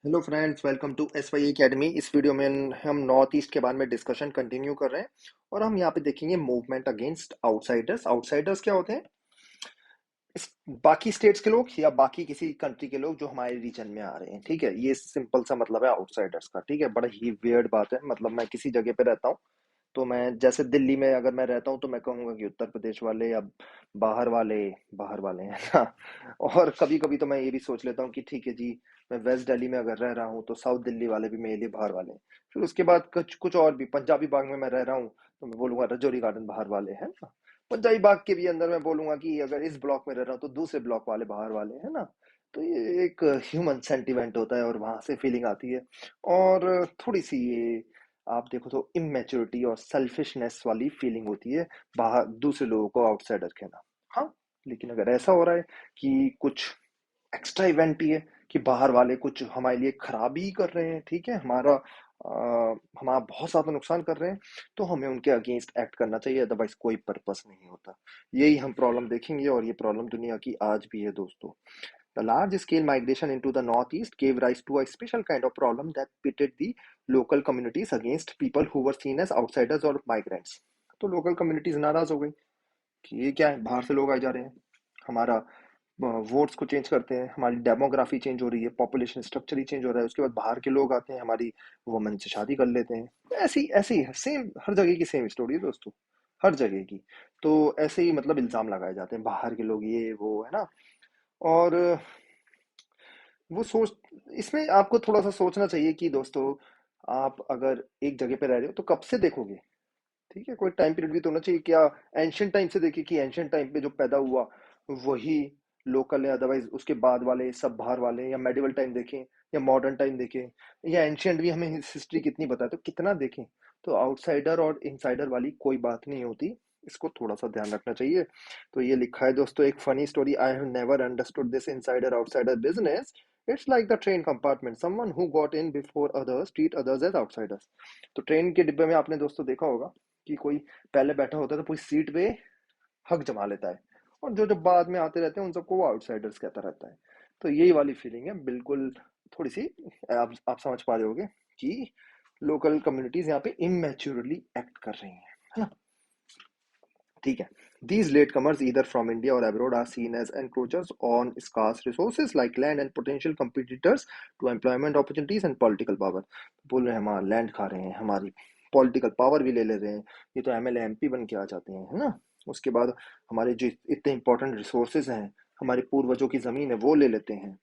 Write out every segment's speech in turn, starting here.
Hello friends, welcome to S Y academy. इस video में हम नॉर्थ ईस्ट के बारे में डिस्कशन कंटिन्यू कर रहे हैं और हम यहाँ पे देखेंगे मूवमेंट अगेंस्ट आउटसाइडर्स। आउटसाइडर्स क्या होते हैं? इस बाकी स्टेट्स के लोग या बाकी किसी कंट्री के लोग जो हमारे रीजन में आ रहे हैं। ठीक है, ये सिंपल सा मतलब है आउटसाइडर्स का। ठीक है, बड़ा ही वियर्ड बात है। मतलब मैं किसी जगह पे रहता हूँ तो मैं जैसे दिल्ली में अगर मैं रहता हूँ तो मैं कहूंगा कि उत्तर प्रदेश वाले या बाहर वाले हैं ना। और कभी कभी तो मैं ये भी सोच लेता हूँ कि ठीक है जी, मैं वेस्ट दिल्ली में अगर रह रहा हूँ तो साउथ दिल्ली वाले भी मेरे लिए बाहर वाले हैं। फिर उसके बाद कुछ कुछ और भी पंजाबी बाग में मैं रह रहा हूँ तो मैं बोलूंगा रजौरी गार्डन बाहर वाले हैं ना। पंजाबी बाग के भी अंदर मैं बोलूंगा कि अगर इस ब्लॉक में रह रहा हूँ तो दूसरे ब्लॉक वाले बाहर वाले हैं ना। तो ये एक ह्यूमन सेंटिमेंट होता है और वहां से फीलिंग आती है। और थोड़ी सी ये आप देखो तो इमेच्योरिटी और सेल्फिशनेस वाली फीलिंग होती है बाहर दूसरे लोगों को आउटसाइडर कहना। हाँ, लेकिन अगर ऐसा हो रहा है कि कुछ एक्स्ट्रा इवेंट ही है कि बाहर वाले कुछ हमारे लिए खराबी कर रहे हैं, ठीक है, हमारा बहुत ज्यादा नुकसान कर रहे हैं, तो हमें उनके अगेंस्ट एक्ट करना चाहिए। अदरवाइज कोई पर्पस नहीं होता। यही हम प्रॉब्लम देखेंगे और ये प्रॉब्लम दुनिया की आज भी है दोस्तों। The large-scale migration into the Northeast gave rise to a special kind of problem that pitted the local communities against people who were seen as outsiders or migrants. तो लोकल कम्युनिटीज नाराज हो गई कि ये क्या है, बाहर से लोग आ जा रहे हैं, हमारा वोट्स को चेंज करते हैं, हमारी डेमोग्राफी चेंज हो रही है, पॉपुलेशन स्ट्रक्चर ही चेंज हो रहा है, उसके बाद बाहर के लोग आते हैं, हमारी वुमन से शादी कर लेते हैं। ऐसी ऐसी है, सेम हर जगह की सेम स्टोरी है दोस्तों, हर जगह की। तो ऐसे ही मतलब इल्जाम लगाए जाते हैं बाहर के लोग ये वो, है ना। और वो सोच इसमें आपको थोड़ा सा सोचना चाहिए कि दोस्तों, आप अगर एक जगह पे रह रहे हो तो कब से देखोगे? ठीक है, कोई टाइम पीरियड भी तो होना चाहिए। क्या एंशियंट टाइम से देखिए कि एंशियंट टाइम पे जो पैदा हुआ वही लोकल है, अदरवाइज उसके बाद वाले सब बाहर वाले, या मेडिवल टाइम देखें या मॉडर्न टाइम देखें या एंशियंट भी हमें हिस्ट्री कितनी बताए तो कितना देखें। तो आउटसाइडर और इनसाइडर वाली कोई बात नहीं होती, इसको थोड़ा सा ध्यान रखना चाहिए। तो ये लिखा है दोस्तों, एक funny story, I have never understood this insider outsider business. It's like the train compartment, someone who got in before others treat others as outsiders. तो ट्रेन के डिब्बे में आपने दोस्तों देखा होगा कि कोई पहले बैठा होता है तो पूरी सीट पे हक जमा लेता है, और जो जो बाद में आते रहते हैं उन सबको वो आउटसाइडर्स कहता रहता है। तो यही वाली फीलिंग है बिल्कुल। थोड़ी सी आप समझ पा रहे होगे कि लोकल कम्युनिटीज यहाँ पे इमेच्योरली एक्ट कर रही हैं, है ना। ठीक है, these latecomers either from India or abroad are seen as encroachers on scarce resources like land and potential competitors to employment opportunities and political power। बोल रहे हैं हमारा लैंड खा रहे हैं, हमारी पॉलिटिकल पावर भी ले ले रहे हैं, ये तो एमएलए एमपी बन के आ जाते हैं, है ना। उसके बाद हमारे जो इतने इंपॉर्टेंट रिसोर्सेज हैं, हमारे पूर्वजों की जमीन है, वो ले लेते हैं।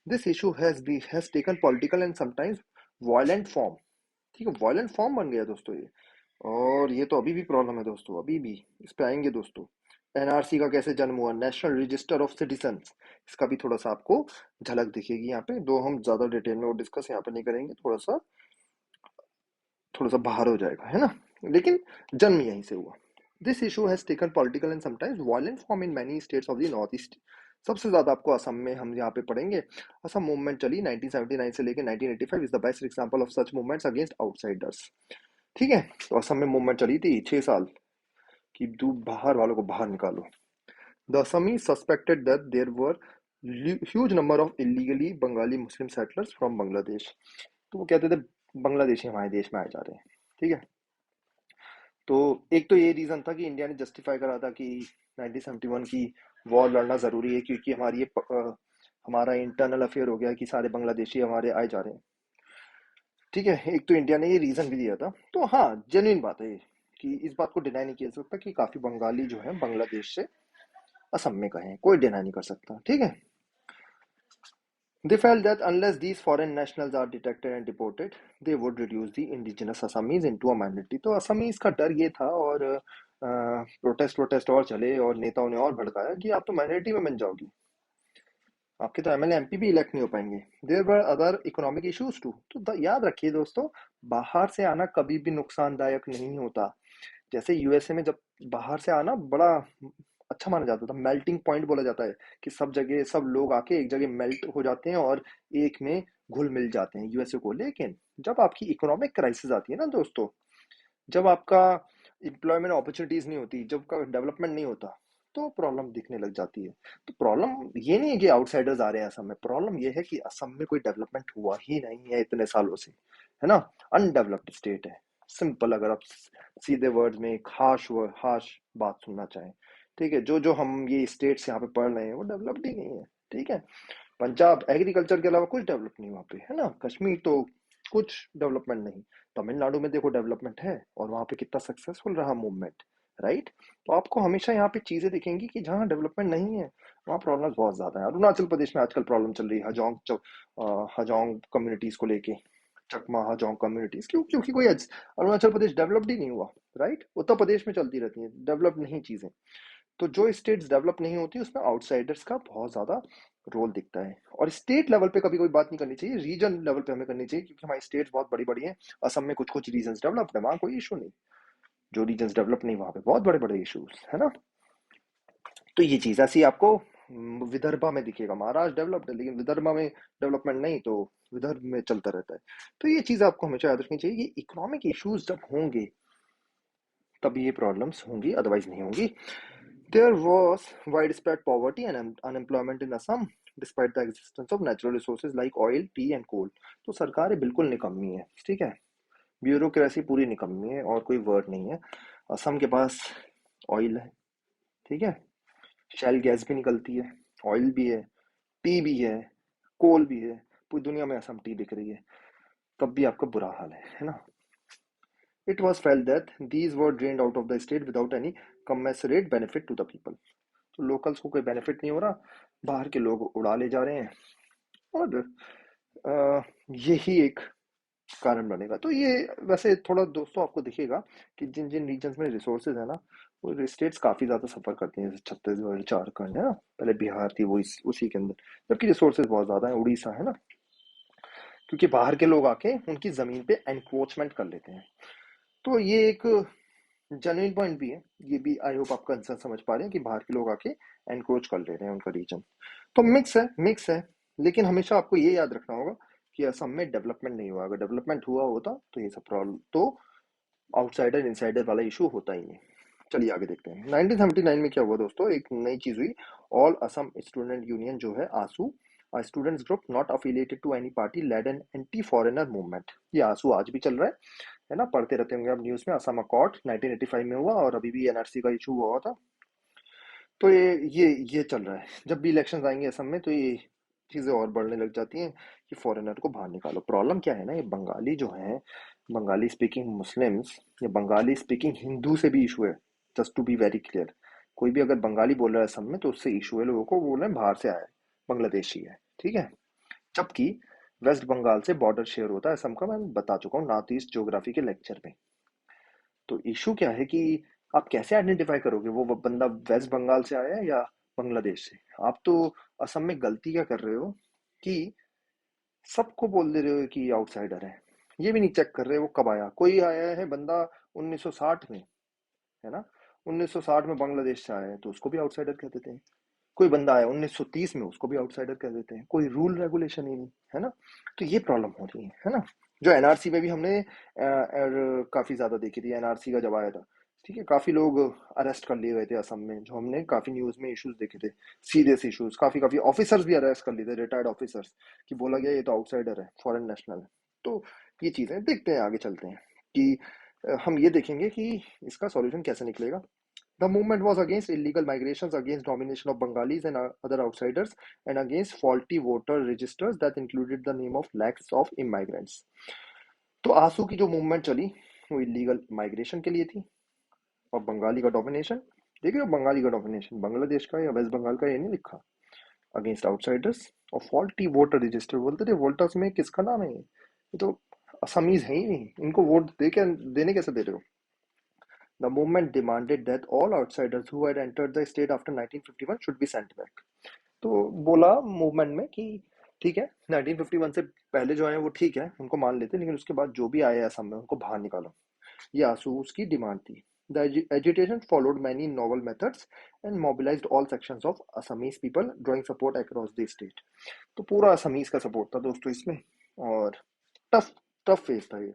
This issue has taken political and sometimes violent form. ठीक है, वायलेंट फॉर्म बन गया दोस्तों ये। और ये तो अभी भी प्रॉब्लम है दोस्तों, अभी भी इस पे आएंगे दोस्तों। एनआरसी का कैसे जन्म हुआ, नेशनल रजिस्टर ऑफ सिटीजन्स, इसका भी थोड़ा सा आपको झलक दिखेगी यहाँ पे। दो हम ज्यादा डिटेल में वो डिस्कस यहाँ पे नहीं करेंगे, थोड़ा सा बाहर हो जाएगा, है ना। लेकिन जन्म यहीं से हुआ। This issue has taken political and sometimes violent form in many states of the north east. सबसे ज्यादा आपको असम में हम यहाँ पे पढ़ेंगे। असम मूवमेंट चली 1979 से लेकर 1985 is the best example of such movements against outsiders. ठीक है, तो असम में मूवमेंट चली थी 6 साल कि तू बाहर वालों को बाहर निकालो। The Assamese suspected that there were huge number of illegally Bengali Muslim settlers from Bangladesh। तो वो कहते थे बांग्लादेशी हमारे देश में आए जा रहे हैं। ठीक है, तो एक तो ये रीजन था कि इंडिया ने जस्टिफाई करा था कि 1971 की वॉर लड़ना जरूरी है क्योंकि हमारा इंटरनल अफेयर हो गया कि सारे बांग्लादेशी हमारे आए जा रहे हैं। ठीक है, एक तो इंडिया ने ये रीजन भी दिया था। तो हाँ, जेन्युइन बात है ये, कि इस बात को डिनाई नहीं किया जा सकता कि काफी बंगाली जो है बांग्लादेश से असम में गए हैं, कोई डिनाई नहीं कर सकता। ठीक है, they felt that unless these foreign nationals are detected and deported, they would reduce the indigenous Assamese into a minority। तो असमीज का डर ये था, और प्रोटेस्ट प्रोटेस्ट और चले और नेताओं ने और भड़काया कि आप तो माइनॉरिटी में बन जाओगी, आपके तो एमएलए एमपी भी इलेक्ट नहीं हो पाएंगे। There were other economic issues too. तो याद रखिए दोस्तों, बाहर से आना कभी भी नुकसानदायक नहीं होता। जैसे यूएसए में जब बाहर से आना बड़ा अच्छा माना जाता था, मेल्टिंग पॉइंट बोला जाता है कि सब जगह सब लोग आके एक जगह मेल्ट हो जाते हैं और एक में घुल मिल जाते हैं यूएसए को। लेकिन जब आपकी इकोनॉमिक क्राइसिस आती है ना दोस्तों, जब आपका एम्प्लॉयमेंट अपॉर्चुनिटीज नहीं होती, जब का डेवलपमेंट नहीं होता, तो प्रॉब्लम दिखने लग जाती है। तो प्रॉब्लम ये नहीं है कि आउटसाइडर्स आ रहे हैं असम में, प्रॉब्लम ये है कि असम में कोई डेवलपमेंट हुआ ही नहीं है इतने सालों से, है ना। अनडेवलप्ड स्टेट है, सिंपल। अगर आप सीधे वर्ड में एक हाश बात सुनना चाहें, ठीक है, जो जो हम ये स्टेट्स यहाँ पे पढ़ रहे हैं वो डेवलप्ड ही नहीं है, ठीक है। पंजाब एग्रीकल्चर के अलावा कुछ डेवलप नहीं वहाँ पे, है ना। कश्मीर तो कुछ डेवलपमेंट नहीं। तमिलनाडु में देखो डेवलपमेंट है, और वहाँ पे कितना सक्सेसफुल रहा मूवमेंट, राइट। तो आपको हमेशा यहाँ पे चीजें दिखेंगी कि जहाँ डेवलपमेंट नहीं है वहाँ प्रॉब्लम्स बहुत ज्यादा है। अरुणाचल प्रदेश में आजकल प्रॉब्लम चल रही है हजोंग कम्युनिटीज को लेके, चकमा हजोंग कम्युनिटीज, क्योंकि कोई अरुणाचल प्रदेश डेवलप्ड ही नहीं हुआ, राइट। उत्तर प्रदेश में चलती रहती है डेवलप नहीं चीजें। तो जो स्टेट्स डेवलप नहीं होती उसमें आउटसाइडर्स का बहुत ज्यादा रोल दिखता है। और स्टेट लेवल पे कभी कोई बात नहीं करनी चाहिए, रीजन लेवल पे हमें करनी चाहिए, क्योंकि हमारी स्टेट्स बहुत बड़ी बड़ी हैं। असम में कुछ कुछ रीजन डेवलप्ड है, वहाँ कोई इशू नहीं। जो रीजन डेवलप नहीं वहाँ पे बहुत बड़े बड़े इश्यूज है ना। तो ये चीज ऐसी आपको विदर्भा में दिखेगा, महाराष्ट्र डेवलप्ड है लेकिन विदर्भा में डेवलपमेंट नहीं, तो विदर्भ में चलता रहता है। तो ये चीज आपको हमेशा याद रखनी चाहिए कि इकोनॉमिक इश्यूज जब होंगे तब ये प्रॉब्लम्स होंगी, अदरवाइज नहीं होंगी। There was widespread poverty and unemployment in Assam despite the existence of natural resources like oil, tea and coal. तो सरकारें बिल्कुल निकम्मी है, ठीक है। ब्यूरोक्रेसी पूरी निकम्मी है, और कोई वर्ड नहीं है। असम के पास ऑयल है, ठीक है, शेल गैस भी निकलती है, ऑयल भी है, टी भी है, कोल भी है। पूरी दुनिया में असम टी बिक रही है, तब भी आपका बुरा हाल है ना। It was felt that these were drained out of the state without any commensurate benefit to the people. तो लोकल्स को कोई बेनिफिट नहीं हो रहा, बाहर के लोग उड़ा ले जा रहे हैं, और यही एक कारण बनेगा। तो ये वैसे थोड़ा दोस्तों आपको दिखेगा कि जिन जिन रीजन्स में रिसोर्सेज है ना, वो स्टेट्स काफी ज्यादा सफर करती हैं, जैसे छत्तीसगढ़, झारखंड, है ना। पहले बिहार थी, वो उसी के अंदर, जबकि रिसोर्सेज बहुत ज्यादा है, उड़ीसा, है ना। क्योंकि बाहर के लोग आके उनकी जमीन पे एनक्रोचमेंट कर लेते हैं। तो ये एक जेन्युइन पॉइंट भी है, ये भी आई होप आप कंसर्न समझ पा रहे हैं कि बाहर के लोग आके एनक्रोच कर ले रहे हैं उनका रीजन। तो मिक्स है। लेकिन हमेशा आपको ये याद रखना होगा कि असम में डेवलपमेंट नहीं हुआ। अगर डेवलपमेंट हुआ होता तो ये सब प्रॉब्लम तो आउटसाइडर इनसाइडर वाला इशू होता ही नहीं। चलिए आगे देखते हैं। 1979 में क्या हुआ दोस्तों, एक नई चीज हुई। ऑल असम स्टूडेंट यूनियन जो है AASU, students group not affiliated to any party led an anti foreigner movement. ये आसू आज भी चल रहा है ना, पढ़ते रहते होंगे आप न्यूज में। असम अकॉर्ड 1985 में हुआ, और अभी भी एनआरसी का इशू हुआ था। तो ये चल रहा है। जब भी इलेक्शंस आएंगे असम में तो ये चीजें और बढ़ने लग जाती हैं कि फॉरेनर को बाहर निकालो। प्रॉब्लम क्या है ना, ये बंगाली जो है, बंगाली स्पीकिंग मुस्लिम्स या बंगाली स्पीकिंग हिंदू से भी इशू है। Just to be very clear, कोई भी अगर बंगाली बोल रहा है असम में तो उससे इशू है, लोगों को बोल रहे हैं बाहर से आया है, बांग्लादेशी है, ठीक है। जबकि वेस्ट बंगाल से बॉर्डर शेयर होता है असम का, मैं बता चुका हूँ नॉर्थ ईस्ट ज्योग्राफी के लेक्चर में। तो इशू क्या है कि आप कैसे आइडेंटिफाई करोगे वो बंदा वेस्ट बंगाल से आया है या बांग्लादेश से। आप तो असम में गलती क्या कर रहे हो कि सबको बोल दे रहे हो कि आउटसाइडर है, ये भी नहीं चेक कर रहे वो कब आया। कोई आया है बंदा 1960 में, है ना, 1960 में बांग्लादेश से आया है तो उसको भी आउटसाइडर कह देते हैं। कोई बंदा आया 1930 में, उसको भी आउटसाइडर कह देते हैं। कोई रूल रेगुलेशन ही नहीं, है ना। तो ये प्रॉब्लम हो रही है ना। जो एनआरसी में भी हमने काफी ज्यादा देखी थी, एनआरसी का जब आया था, ठीक है, काफी लोग अरेस्ट कर लिए गए थे असम में, जो हमने काफी न्यूज में इश्यूज देखे थे, सीरियस इश्यूज। काफी काफी ऑफिसर्स भी अरेस्ट कर लिए थे, रिटायर्ड ऑफिसर्स, कि बोला गया ये तो आउटसाइडर है, फॉरेन नेशनल है। तो ये चीजें देखते हैं, आगे चलते हैं कि हम ये देखेंगे कि इसका सॉल्यूशन कैसे निकलेगा। The movement was against illegal migrations, against domination of Bengalis and other outsiders, and against faulty voter registers that included the name of lakhs of immigrants. तो आंसू की जो मूवमेंट चली वो इलीगल माइग्रेशन के लिए थी, और बंगाली का डोमिनेशन, देखिए बंगाली का डोमिनेशन बांग्लादेश का या वेस्ट बंगाल का ये नहीं लिखा, अगेंस्ट आउटसाइडर्स। और फॉल्टी वोटर रजिस्टर, बोलते थे वोटर्स में किसका नाम है ये तो असमीज है ही नहीं, इनको वोट देने कैसे दे रहे हो। The movement demanded that all outsiders who had entered the state after 1951 should be sent back. तो बोला मूवमेंट में कि ठीक है 1951 से पहले जो है वो ठीक है, उनको मान लेते, लेकिन उसके बाद जो भी आए असम में उनको बाहर निकालो। ये आसूस की डिमांड थी। The agitation followed many novel methods and mobilized all sections of Assamese people, drawing support across the state. तो पूरा असमीज का सपोर्ट था दोस्तों इसमें, और टफ टफ फेस था ये,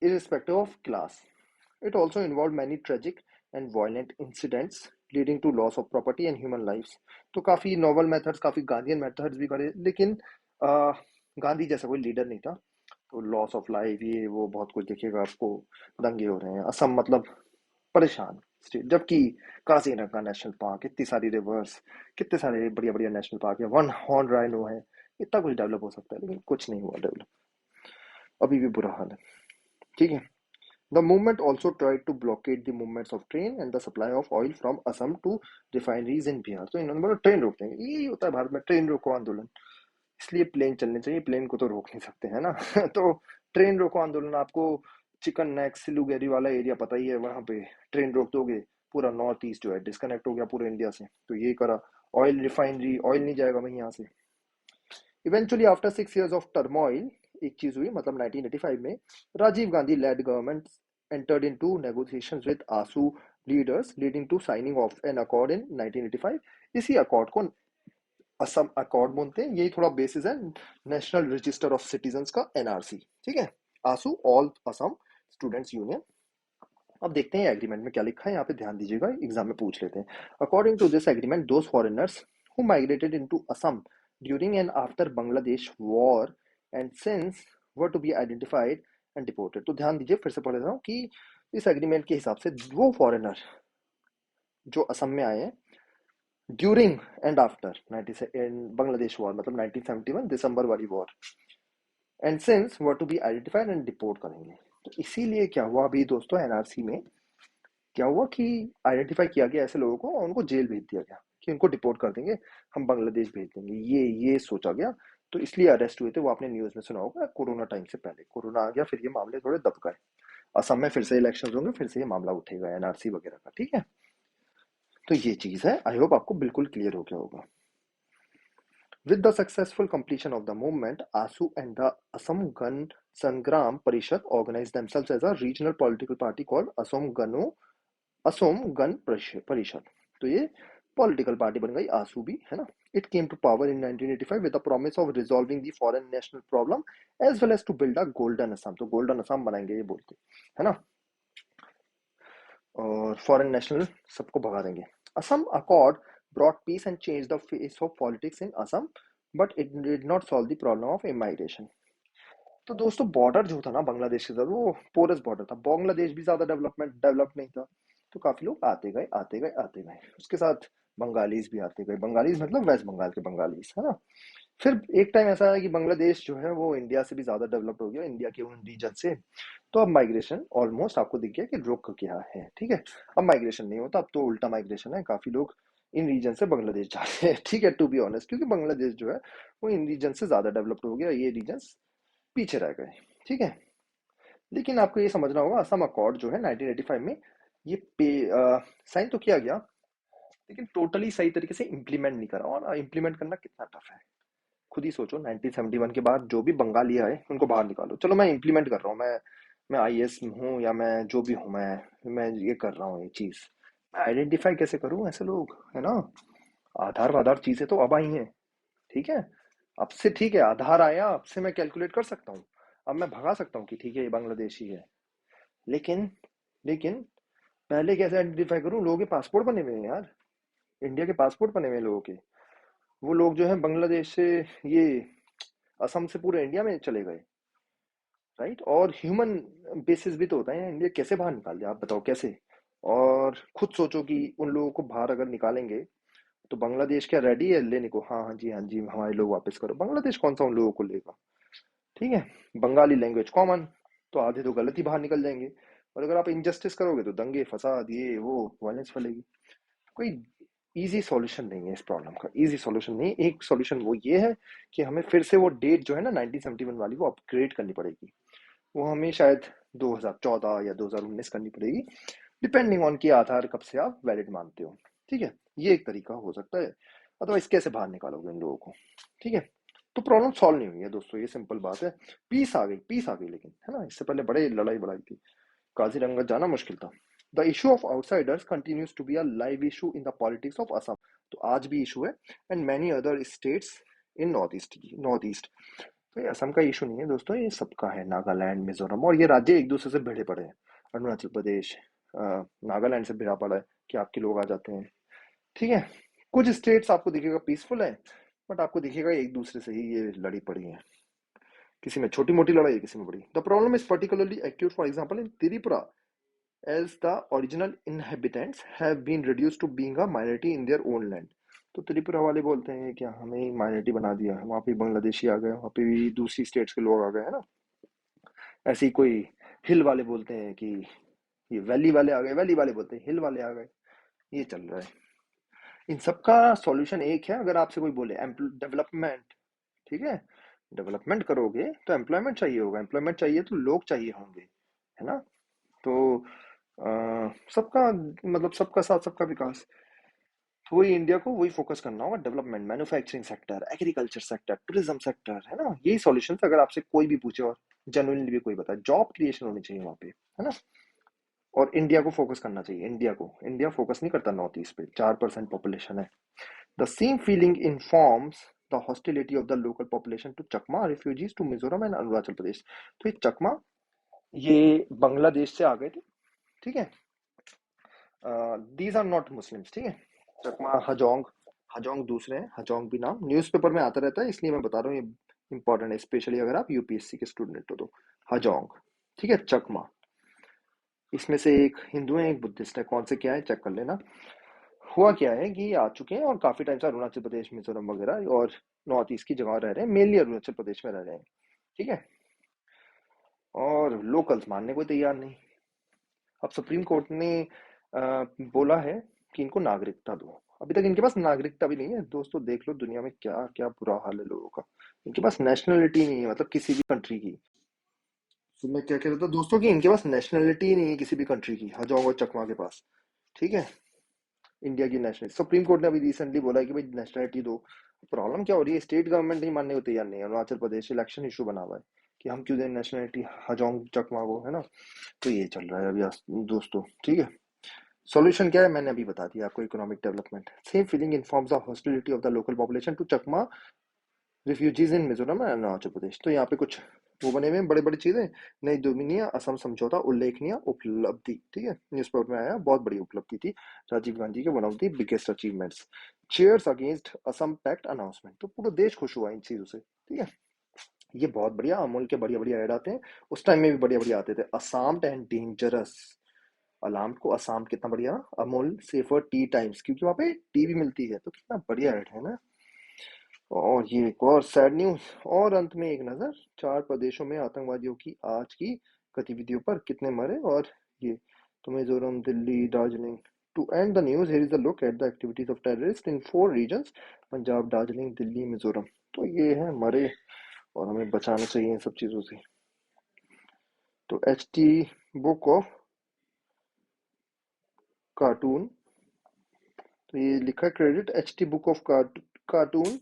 irrespective of class. It also involved many tragic and violent incidents leading to loss of property and human lifes. तो काफी नॉवल मेथड्स, काफी गांधीयन मेथड्स भी करे, लेकिन अ, गांधी जैसा कोई लीडर नहीं था। तो लॉस ऑफ लाइफ, ये वो बहुत कुछ दिखेगा आपको। दंगे हो रहे हैं, असम मतलब परेशान स्टेट, जबकि काजीरंगा नेशनल पार्क, इतनी सारी रिवर्स, कितने सारे बढ़िया बढ़िया नेशनल पार्क है, वन हॉर्न राइनो है, इतना कुछ डेवलप हो सकता है, लेकिन कुछ नहीं हुआ डेवलप, अभी भी बुरा हाल है। ठीक है। The movement also tried to blockade the movements of train and the supply of oil from Assam to refineries in Bihar। तो इन्होंने बोला ट्रेन रोक देंगे, यही होता है भारत में, ट्रेन रोको आंदोलन। इसलिए प्लेन चलने चाहिए, प्लेन को तो रोक नहीं सकते है ना। तो ट्रेन रोको आंदोलन, आपको चिकन नेक सिलीगुड़ी वाला एरिया पता ही है, वहां पे ट्रेन रोक दोगे, पूरा नॉर्थ ईस्ट जो है डिस्कनेक्ट हो गया पूरे इंडिया से। तो ये करा, ऑयल रिफाइनरी, ऑयल नहीं जाएगा वहीं यहाँ से। Eventually after 6 years of turmoil, एक चीज हुई, मतलब 1985 में Rajiv Gandhi led government entered into negotiations with ASU leaders, leading to signing of an accord in 1985। इसी अकॉर्ड को असम अकॉर्ड बोलते हैं, यही थोड़ा बेसिस है नेशनल रजिस्टर ऑफ सिटीजन्स का, एनआरसी। ठीक है। आसू, ऑल असम स्टूडेंट्स यूनियन। अब देखते हैं एग्रीमेंट में क्या लिखा है, यहाँ पे ध्यान दीजिएगा, एग्जाम में पूछ लेते हैं। According to this agreement, those foreigners who migrated into Assam during and after Bangladesh war and since were to be identified and deported. तो ध्यान दीजिए, फिर से पढ़ रहा हूँ कि इस एग्रीमेंट के हिसाब से वो फॉरेनर जो असम में आए हैं during and after Bangladesh war, मतलब 1971 दिसंबर वाली war, and since were to be identified and deport करेंगे। तो इसीलिए क्या हुआ अभी दोस्तों, एनआरसी में क्या हुआ कि आइडेंटिफाई किया गया ऐसे लोगों को और उनको जेल भेज दिया गया कि उनको डिपोर्ट कर देंगे, हम बांग्लादेश भेज देंगे, ये सोचा गया। तो इसलिए अरेस्ट हुए थे, वो आपने न्यूज में सुना होगा, कोरोना टाइम से पहले। कोरोना आ गया, फिर ये मामले थोड़े दब गए। असम में फिर से इलेक्शन होंगे, फिर से ये मामला उठेगा एनआरसी वगैरह का। ठीक है। तो ये चीज है, आई होप आपको बिल्कुल क्लियर हो गया होगा। With the successful completion of the movement, ASU and the Assam Gun Sangram Parishad organized themselves as a regional political party called Assam Gun Parishad। तो ये पॉलिटिकल पार्टी बन गई आसू भी, है ना। It came to power in 1985 with the promise of resolving the foreign national problem as well as to build a golden Assam। तो golden Assam बनाएंगे ये बोलते, है ना, और फॉरेन नेशनल सबको भगा देंगे। Assam accord brought peace and changed the face of politics in Assam, but it did not solve the problem of immigration। तो दोस्तों बॉर्डर जो था ना बांग्लादेश के साथ, वो पोरस बॉर्डर था, बांग्लादेश भी ज्यादा डेवलप नहीं था। तो काफी लोग आते गए आते गए आते गए, उसके साथ बंगालीज भी आते गए। बंगालीज मतलब वेस्ट बंगाल के बंगालीज, है ना। फिर एक टाइम ऐसा है कि बांग्लादेश जो है वो इंडिया से भी ज्यादा डेवलप्ड हो गया, इंडिया के उन रीजन से। तो अब माइग्रेशन ऑलमोस्ट आपको दिख गया कि रुक गया है। ठीक है। अब माइग्रेशन नहीं होता, अब तो उल्टा माइग्रेशन है, काफी लोग इन रीजन से बांग्लादेश जा रहे हैं। ठीक है, टू बी ऑनेस्ट, क्योंकि बांग्लादेश जो है वो इन रीजन से ज्यादा डेवलप्ड हो गया, ये रीजन पीछे रह गए। ठीक है। लेकिन आपको ये समझना होगा, असम अकॉर्ड जो है 1985 में ये साइन तो किया गया, लेकिन टोटली सही तरीके से इंप्लीमेंट नहीं करा। और इंप्लीमेंट करना कितना टफ है, खुद ही सोचो। 1971 के बाद जो भी बंगाली आए उनको बाहर निकालो, चलो मैं इंप्लीमेंट कर रहा हूँ, मैं आईएएस हूँ या मैं जो भी हूँ, मैं ये कर रहा हूँ, ये चीज मैं आइडेंटिफाई कैसे करूँ ऐसे लोग, है ना। आधार वाधार चीजें तो अब आई हैं। ठीक है। अब से ठीक है, आधार आया, अब से मैं कैलकुलेट कर सकता हूँ, अब मैं भगा सकता हूँ कि ठीक है ये बांग्लादेशी है। लेकिन लेकिन पहले कैसे आइडेंटिफाई करूँ, लोगों के पासपोर्ट बने हुए हैं यार, इंडिया के पासपोर्ट बने हुए हैं लोगों के। वो लोग जो है बांग्लादेश से, ये असम से पूरे इंडिया में चले गए, राइट। और ह्यूमन बेसिस भी तो होता है, इंडिया कैसे बाहर निकाल दिया, आप बताओ कैसे। और खुद सोचो कि उन लोगों को बाहर अगर निकालेंगे तो बांग्लादेश क्या रेडी है लेने को, हाँ हाँ जी, हाँ जी, हमारे लोग वापस करो। बांग्लादेश कौन सा उन लोगों को लेगा। ठीक है। बंगाली लैंग्वेज कॉमन, तो आधे तो गलत ही बाहर निकल जाएंगे। और अगर आप इनजस्टिस करोगे तो दंगे फसाद, ये वो वायलेंस फैलेगी। कोई इजी सॉल्यूशन नहीं है इस प्रॉब्लम का, इजी सॉल्यूशन नहीं। एक सॉल्यूशन वो ये है कि हमें फिर से वो डेट जो है ना 1971 वाली, वो अपग्रेड करनी पड़ेगी। वो हमें शायद 2014 या 2019 करनी पड़ेगी, डिपेंडिंग ऑन कि आधार कब से आप वैलिड मानते हो। ठीक है। ये एक तरीका हो सकता है, अदरवाइज कैसे बाहर निकालोगे इन लोगों को। ठीक है। तो प्रॉब्लम सॉल्व नहीं हुई है दोस्तों, ये सिंपल बात है। पीस आ गई, पीस आ गई, लेकिन है ना, इससे पहले बड़े लड़ाई बड़ाई थी, काजीरंगा जाना मुश्किल था। The issue of outsiders continues to be a live issue in the politics of Assam. तो आज भी इशू है, and many other states in north east. तो ये असम का इशू नहीं है दोस्तों, ये सबका है, नागालैंड, मिजोरम, और ये राज्य एक दूसरे से भिड़े पड़े हैं। अरुणाचल प्रदेश नागालैंड से भिड़ा पड़ा है कि आपके लोग आ जाते हैं, ठीक है। कुछ स्टेट्स आपको दिखेगा पीसफुल है, बट आपको दिखेगा एक दूसरे से ही ये लड़ी पड़ी है, किसी में छोटी मोटी लड़ाई है, किसी में बड़ी। The problem is particularly acute for example in Tripura, as the original inhabitants have been reduced to being a minority in their own land। तो त्रिपुरा वाले बोलते हैं कि हमें माइनॉरिटी बना दिया, वहां पे बांग्लादेशी आ गए, वहां पे भी दूसरी स्टेट्स के लोग आ गए, है ना। ऐसे ही कोई हिल वाले बोलते हैं कि ये वैली वाले आ गए, वैली वाले बोलते हैं हिल वाले आ गए। ये चल रहा है। इन सबका सॉल्यूशन एक है। अगर आपसे कोई बोले डेवलपमेंट, ठीक है, डेवलपमेंट करोगे तो एम्प्लॉयमेंट चाहिए होगा, एम्प्लॉयमेंट चाहिए तो लोग चाहिए होंगे, है ना। तो सबका मतलब सबका साथ सबका विकास, तो वही इंडिया को वही फोकस करना होगा, development, manufacturing sector, agriculture sector, tourism sector, है ना। यही सॉल्यूशन अगर आपसे कोई भी पूछे और जेन्युइनली भी कोई बताए, जॉब क्रिएशन होनी चाहिए वहां पे, है ना। और इंडिया को फोकस करना चाहिए, इंडिया को। इंडिया फोकस नहीं करता नॉर्थ ईस्ट पे, 4% पॉपुलेशन है। The same feeling informs the hostility of the local population to Chakma refugees to Mizoram and Arunachal Pradesh. तो ये चकमा, ये बांग्लादेश से आ गए थे, ठीक है। दीज आर नॉट मुस्लिम्स, ठीक है। चकमा, हजोंग, हजोंग दूसरे हैं, हजोंग भी नाम न्यूज़पेपर में आता रहता है, इसलिए मैं बता रहा हूँ, ये इंपॉर्टेंट है, स्पेशली अगर आप यूपीएससी के स्टूडेंट हो तो। हजोंग, ठीक है, चकमा। इसमें से एक हिंदू है, एक बुद्धिस्ट है, कौन से क्या है चेक कर लेना। हुआ क्या है कि ये आ चुके हैं और काफी टाइम से अरुणाचल प्रदेश, मिजोरम वगैरह और नॉर्थ ईस्ट की जगह रह रहे हैं, मेनली अरुणाचल प्रदेश में रह रहे हैं, ठीक है। और लोकल्स मानने को तैयार नहीं। अब सुप्रीम कोर्ट ने बोला है कि इनको नागरिकता दो। अभी तक इनके पास नागरिकता भी नहीं है दोस्तों, देख लो दुनिया में क्या क्या बुरा हाल है लोगों का। इनके पास नेशनलिटी नहीं है, मतलब किसी भी कंट्री की। तो मैं क्या कह रहा था दोस्तों कि इनके पास नेशनलिटी नहीं है किसी भी कंट्री की, हजाओ और चकमा के पास, ठीक है। इंडिया की नेशनल, सुप्रीम कोर्ट ने अभी रिसेंटली बोला है कि भाई नेशनलिटी दो। प्रॉब्लम क्या हो रही है, स्टेट गवर्नमेंट नहीं मानने को तैयार नहीं है। अरुणाचल प्रदेश इलेक्शन इशू बना हुआ है कि हम क्यों दें नेशनलिटी हजोंग चकमा को, है ना। तो ये चल रहा है अभी दोस्तों, ठीक है। सॉल्यूशन क्या है मैंने अभी बता दिया आपको, economic development. Same feeling informs the hostility of the local population to Chakma refugees in Mizoram and Arunachal Pradesh. तो यहाँ पे कुछ वो बने हुए हैं बड़े बड़ी चीजें। नई दोमिनिया असम समझौता उल्लेखनीय उपलब्धि, ठीक है, न्यूज़पेपर में आया, बहुत बड़ी उपलब्धि थी राजीव गांधी के, one of the biggest achievements. Cheers against Assam pact announcement. तो पूरा देश खुश हुआ इन चीजों से, ठीक है। ये बहुत बढ़िया, अमूल के बढ़िया बढ़िया ऐड आते हैं, उस टाइम में भी बढ़िया बढ़िया आते थे। असाम एंड डेंजरस, अलार्म को असाम कितना बढ़िया, अमूल सेफर टी टाइम्स, क्योंकि वहां पे टी भी मिलती है, तो कितना बढ़िया ऐड है ना। और ये एक और सैड न्यूज, और अंत में एक नजर 4 प्रदेशों में आतंकवादियों की आज की गतिविधियों पर, कितने मरे। और ये तो Mizoram, Delhi, Darjeeling. To end the news, here is a look at the activities of terrorist in 4 regions, Punjab, Darjeeling, Delhi, Mizoram. तो ये है मरे, और हमें बचाना चाहिए इन सब चीजों से। तो H T book of cartoon, तो ये लिखा है credit H T book of cartoon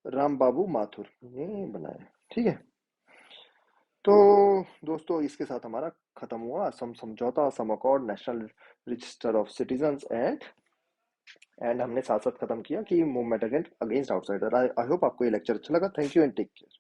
Ram Babu Mathur ने बनाया, ठीक है। तो दोस्तों इसके साथ हमारा खत्म हुआ असम समझौता, Assam accord, national register of citizens and हमने साथ साथ खत्म किया कि movement against outsider. I hope आपको ये लेक्चर अच्छा लगा। Thank you and take care.